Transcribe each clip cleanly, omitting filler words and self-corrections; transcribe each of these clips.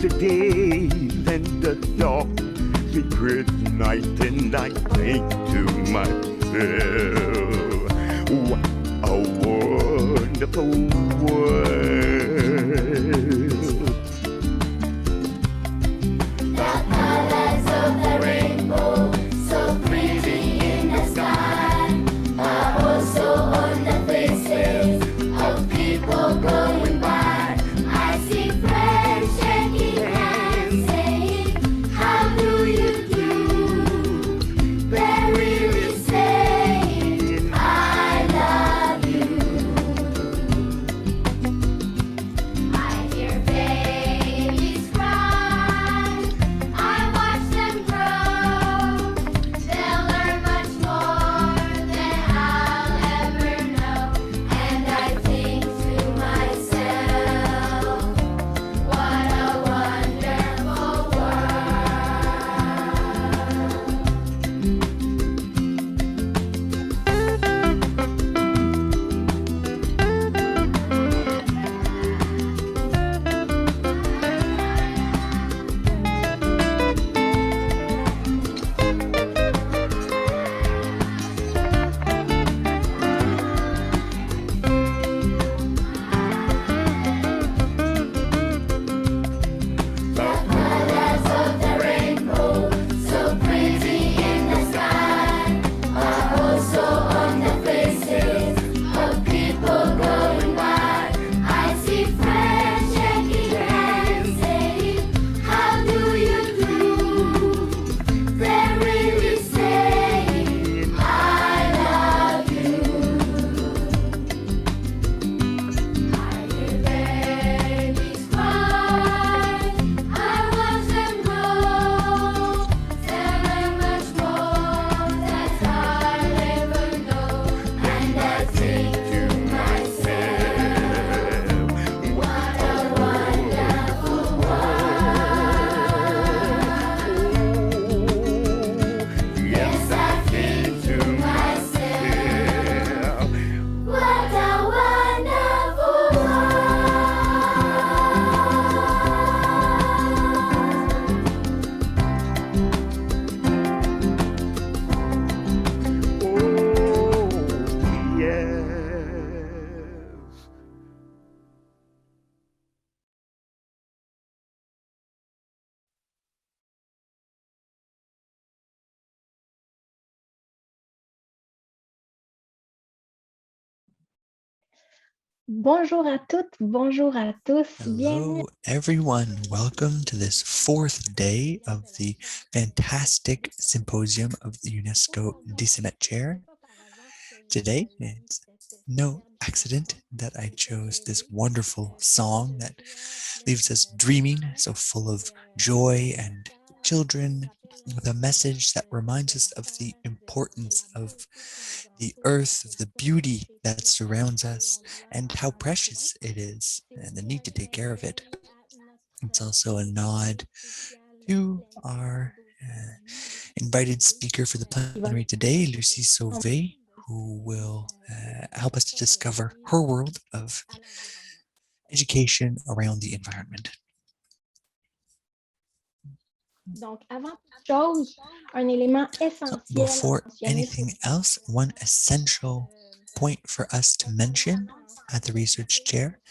days and the dark secret night, and I think to myself, what a wonderful world. The colors of the rainbow, so pretty in the sky, are also on the faces of people going by. I see friends shaking hands, saying, how do you do? They're really saying, I love you. I hear babies cry, I watch them grow. They'll learn much more than I'll ever know. And I think to myself, what a wonderful The colors of the rainbow, so pretty in the sky, are also on the faces of people going by. I see friends shaking hands, saying, how do you do? They're really saying, I love you. I hear babies cry, I watch them grow. They'll learn much more than I'll ever know. And I think to myself, what a wonderful world. Yes, I think to myself, what a wonderful world. Oh, yes. Bonjour à toutes, bonjour à tous. Bienvenue. Hello, everyone. Welcome to this fourth day of the fantastic Symposium of the UNESCO-DCMÉT chair. Today, it's no accident that I chose this wonderful song that leaves us dreaming, so full of joy and children, with a message that reminds us of the importance of the earth, of the beauty that surrounds us, and how precious it is, and the need to take care of it. It's also a nod to our invited speaker for the plenary today, Lucie Sauvé, who will help us to discover her world of education around the environment. Donc, avant toute chose, un élément essentiel à Before mentionner anything else, one essential point for us to mention at the research chair,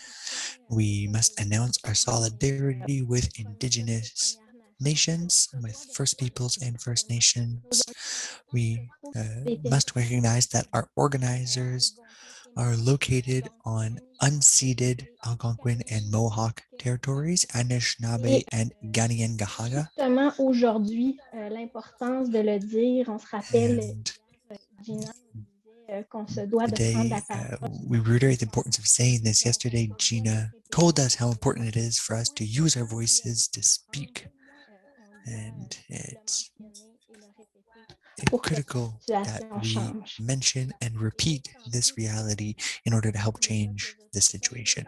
we must announce our solidarity with Indigenous Nations, with First Peoples and First Nations. We must recognize that our organizers are located on unceded Algonquin and Mohawk territories, Anishinaabe and Kanien'kehá:ka. justement aujourd'hui l'importance de le dire. On se rappelle, And Gina, qu'on se doit de prendre la today, parole. we reiterate the importance of saying this. Yesterday, Gina told us how important it is for us to use our voices to speak. And it's critical that we mention and repeat this reality in order to help change the situation.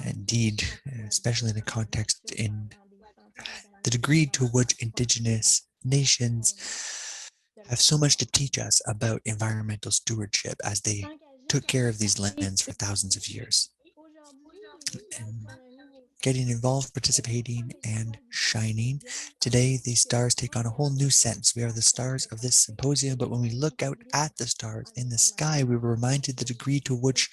Indeed, especially in the context in the degree to which Indigenous nations have so much to teach us about environmental stewardship as they took care of these lands for thousands of years. and getting involved, participating, and shining. Today, these stars take on a whole new sense. We are the stars of this symposium, but when we look out at the stars in the sky, we were reminded the degree to which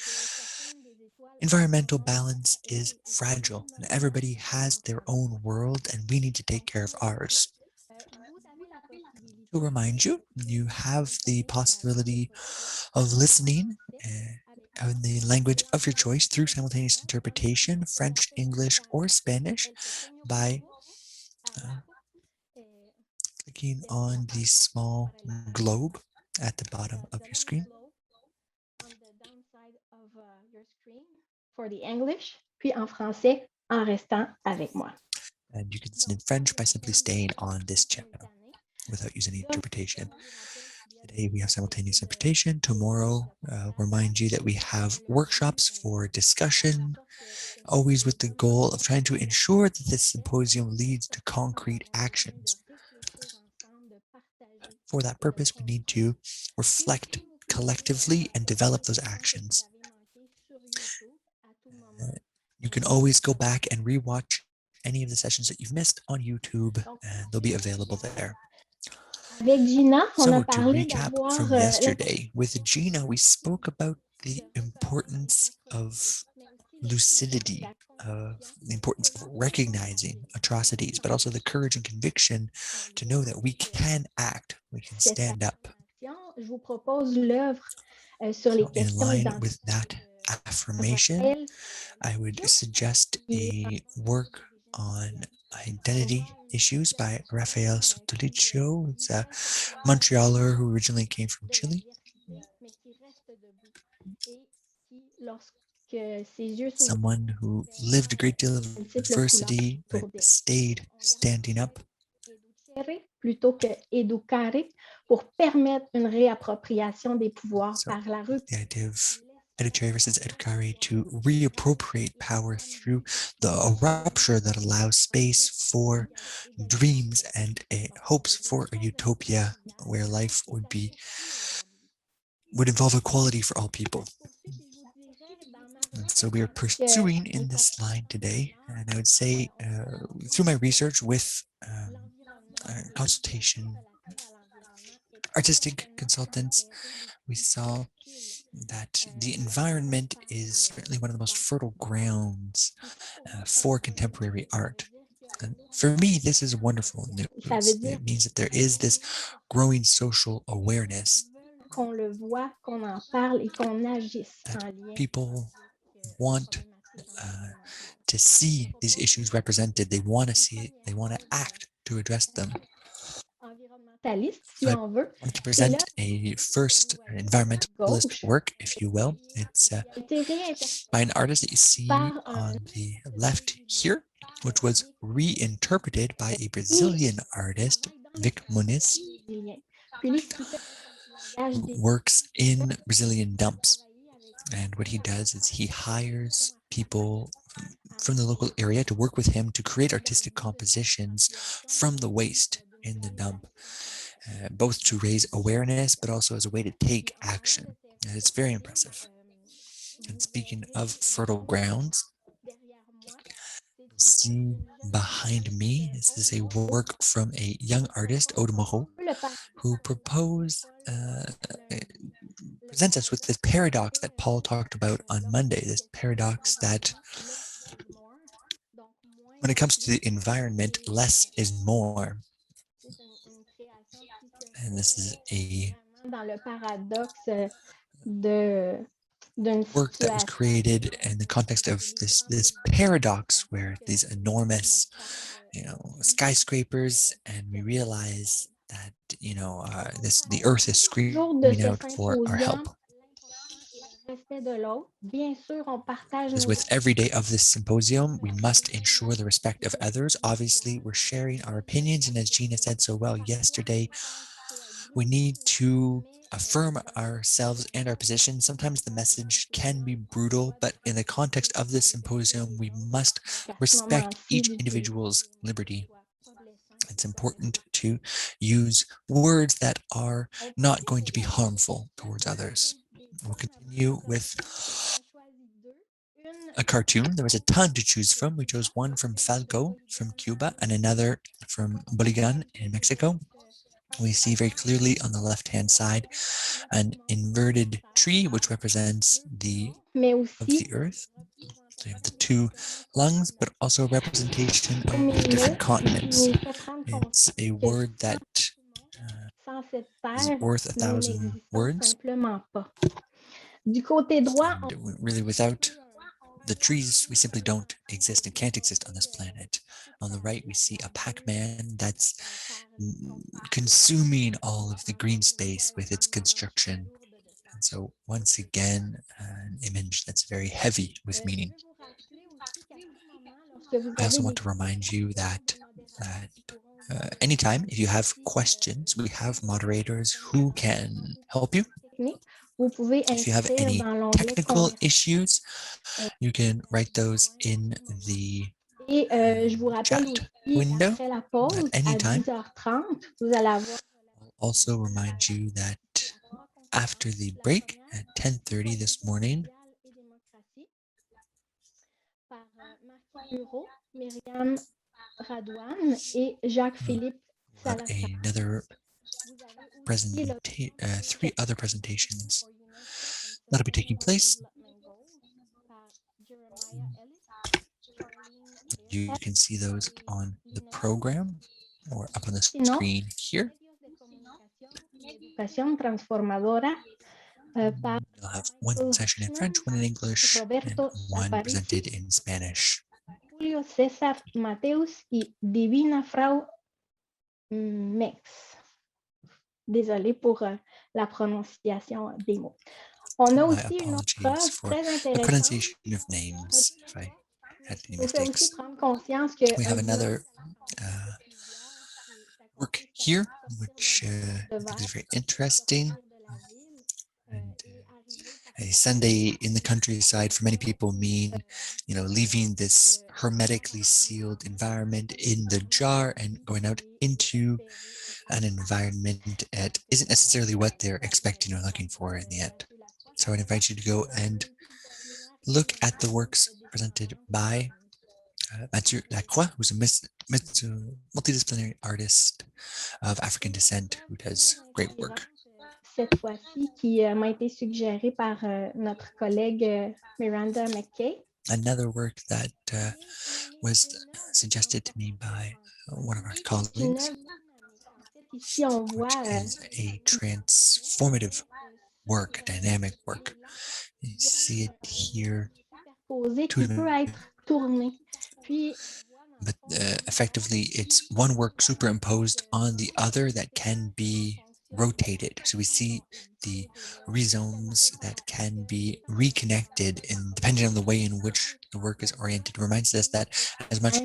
environmental balance is fragile, and everybody has their own world, and we need to take care of ours. To remind you, you have the possibility of listening in the language of your choice through simultaneous interpretation, French, English, or Spanish, by clicking on the small globe at the bottom of your screen. On the downside of your screen for the English, puis en français en restant avec moi. And you can listen in French by simply staying on this channel without using any interpretation. Today we have simultaneous interpretation. Tomorrow, remind you that we have workshops for discussion, always with the goal of trying to ensure that this symposium leads to concrete actions. For that purpose, we need to reflect collectively and develop those actions. You can always go back and rewatch any of the sessions that you've missed on YouTube, and they'll be available there. Avec Gina, on So a to parlé recap d'avoir from yesterday, with Gina, we spoke about the importance of lucidity, of the importance of recognizing atrocities, but also the courage and conviction to know that we can act, we can stand up. Je vous propose l'œuvre sur les So in questions line with that identitaires affirmation, I would suggest a work on identity issues by Rafael Sotoliccio. It's a Montrealer who originally came from Chile. Someone who lived a great deal of adversity, but stayed standing up. Plutôt que educare, pour permettre une réappropriation des pouvoirs par la rupture. The idea of educare versus educare, to reappropriate power through a rupture that allows space for dreams and hopes for a utopia where life would involve equality for all people. And so we are pursuing in this line today, and I would say through my research with consultation, artistic consultants, we saw that the environment is certainly one of the most fertile grounds for contemporary art. And for me, this is wonderful news. It means that there is this growing social awareness that people want to see these issues represented. They want to see it. They want to act to address them. So I want to present a first environmentalist work, if you will. It's by an artist that you see on the left here, which was reinterpreted by a Brazilian artist, Vic Muniz, who works in Brazilian dumps. And what he does is he hires people from the local area to work with him to create artistic compositions from the waste in the dump, both to raise awareness, but also as a way to take action. And it's very impressive. And speaking of fertile grounds, see behind me, this is a work from a young artist, Aude Moreau, who presents us with this paradox that Paul talked about on Monday, this paradox that when it comes to the environment, less is more. And this is a work that was created in the context of this paradox where these enormous, skyscrapers, and we realize that the earth is screaming out for our help. Because with every day of this symposium, we must ensure the respect of others. Obviously, we're sharing our opinions, and as Gina said so well yesterday, we need to affirm ourselves and our position. Sometimes the message can be brutal, but in the context of this symposium, we must respect each individual's liberty. It's important to use words that are not going to be harmful towards others. We'll continue with a cartoon. There was a ton to choose from. We chose one from Falco from Cuba and another from Bergeron in Mexico. We see very clearly on the left-hand side an inverted tree, which represents the mais of aussi the earth. So you have the two lungs, but also a representation of the Mimo different continents. nous fait prendre It's a conscience que word that sans cette is terre, worth a nous thousand n'existons words. simplement pas. Du côté droit, on And really, without the trees, we simply don't exist and can't exist on this planet. On the right, we see a Pac-Man that's consuming all of the green space with its construction. And so once again, an image that's very heavy with meaning. I also want to remind you that anytime, if you have questions, we have moderators who can help you. vous pouvez If you have inscrire any dans l'onglet technical issues, you can write those in the Et je vous rappelle chat aussi, window après la at pause, any à time. 10h30, vous allez avoir I'll also remind you that after the break at 10:30 this morning, par Marc Bureau, Myriam Radouane et Jacques-Philippe we'll have Salazar. another three other presentations that'll be taking place. You can see those on the program or up on the screen here. Educación transformadora par You'll have one session in French, one in English, and Roberto one presented in Spanish. Julio César Mateus y Divina Frau Mex. Désolée pour la prononciation des mots. On a My aussi une autre apologies preuve for très the intéressante. pronunciation of names if I had any Nous fait aussi mistakes. prendre conscience que We have another work here, which I think is very interesting. And a Sunday in the countryside for many people mean, leaving this hermetically sealed environment in the jar and going out into an environment that isn't necessarily what they're expecting or looking for in the end. So I would invite you to go and look at the works presented by Mathieu Lacroix, who's a multidisciplinary artist of African descent who does great work. Cette fois-ci, qui m'a été suggérée par notre collègue Miranda McKay. Another work that was suggested to me by one of our colleagues, Ici, on which voit is a transformative work, a dynamic work. You see it here. qui peut être tourné. Puis, but effectively it's one work superimposed on the other that can be rotated. So we see the rhizomes that can be reconnected, and depending on the way in which the work is oriented, it reminds us that as much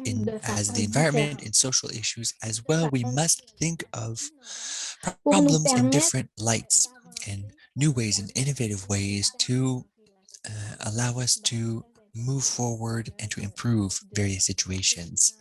as the environment and social issues as well, we must think of problems in different lights and new ways and innovative ways to allow us to move forward and to improve various situations.